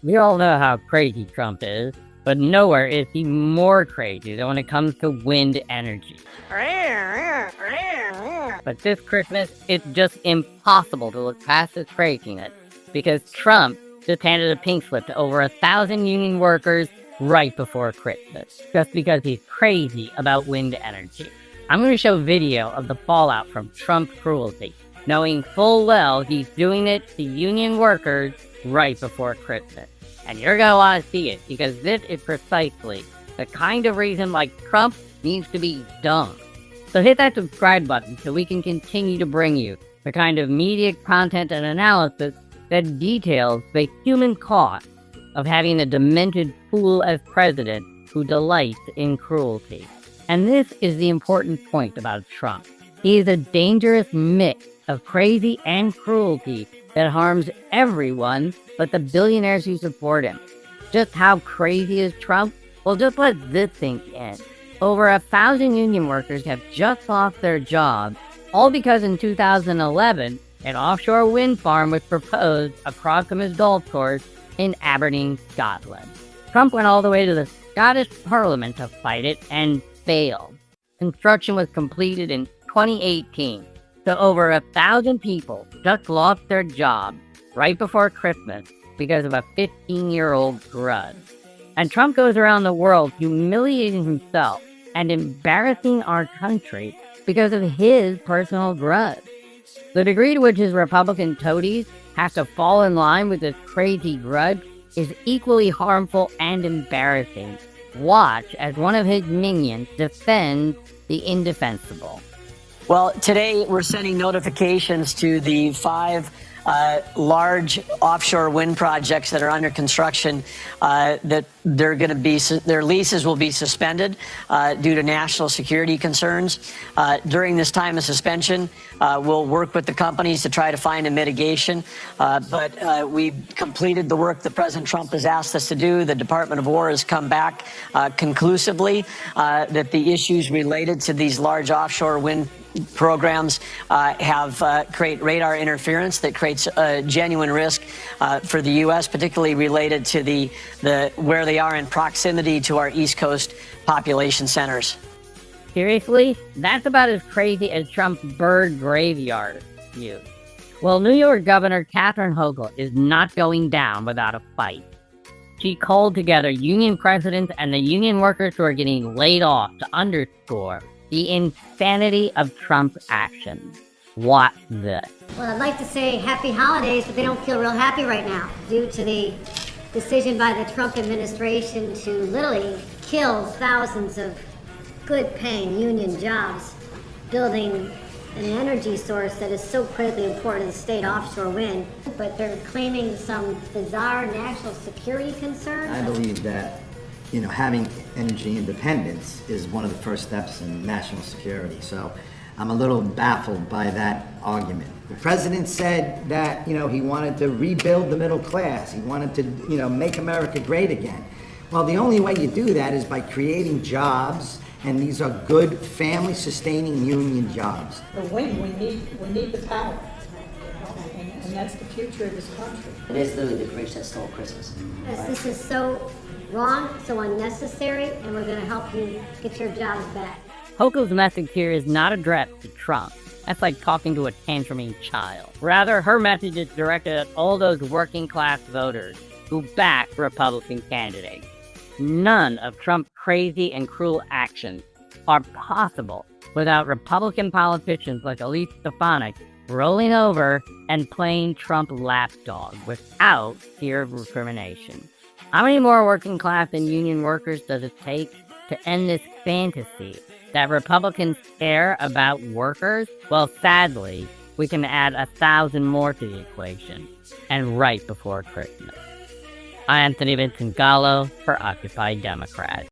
We all know how crazy Trump is, but nowhere is he more crazy than when it comes to wind energy. But this Christmas, it's just impossible to look past this craziness, because Trump just handed a pink slip to over 1,000 union workers right before Christmas, just because he's crazy about wind energy. I'm going to show video of the fallout from Trump cruelty, knowing full well he's doing it to union workers right before Christmas. And you're going to want to see it, because this is precisely the kind of reason why Trump needs to be dumb. So hit that subscribe button so we can continue to bring you the kind of media content and analysis that details the human cost of having a demented fool as president who delights in cruelty. And this is the important point about Trump. He is a dangerous mix of crazy and cruelty that harms everyone but the billionaires who support him. Just how crazy is Trump? Well, just let this sink in. Over 1,000 union workers have just lost their jobs, all because in 2011, an offshore wind farm was proposed across from his golf course in Aberdeen, Scotland. Trump went all the way to the Scottish Parliament to fight it and failed. Construction was completed in 2018, so over 1,000 people just lost their jobs right before Christmas because of a 15-year-old grudge. And Trump goes around the world humiliating himself and embarrassing our country because of his personal grudge. The degree to which his Republican toadies have to fall in line with this crazy grudge is equally harmful and embarrassing. Watch as one of his minions defends the indefensible. Well, today we're sending notifications to the 5 large offshore wind projects that are under construction that they're going to be, their leases will be suspended due to national security concerns. During this time of suspension, we'll work with the companies to try to find a mitigation. But we've completed the work that President Trump has asked us to do. The Department of War has come back conclusively that the issues related to these large offshore wind programs create radar interference that creates a genuine risk for the U.S., particularly related to the where they are in proximity to our East Coast population centers. Seriously? That's about as crazy as Trump's bird graveyard view. Well, New York Governor Katherine Hochul is not going down without a fight. She called together union presidents and the union workers who are getting laid off to underscore the insanity of Trump's actions. Watch this. Well, I'd like to say happy holidays, but they don't feel real happy right now due to the decision by the Trump administration to literally kill thousands of good-paying union jobs building an energy source that is so critically important as state offshore wind. But they're claiming some bizarre national security concerns. I believe that having energy independence is one of the first steps in national security. So I'm a little baffled by that argument. The president said that, he wanted to rebuild the middle class. He wanted to, make America great again. Well, the only way you do that is by creating jobs, and these are good family-sustaining union jobs. The wind, we need the power. And that's the future of this country. It is literally the Grinch that stole Christmas. Yes, this is so wrong, so unnecessary, and we're going to help you get your jobs back. Hochul's message here is not addressed to Trump. That's like talking to a tantruming child. Rather, her message is directed at all those working-class voters who back Republican candidates. None of Trump's crazy and cruel actions are possible without Republican politicians like Elise Stefanik rolling over and playing Trump lapdog without fear of recrimination. How many more working class and union workers does it take to end this fantasy that Republicans care about workers? Well, sadly, we can add 1,000 more to the equation, and right before Christmas. I'm Anthony Vincent Gallo for Occupy Democrat.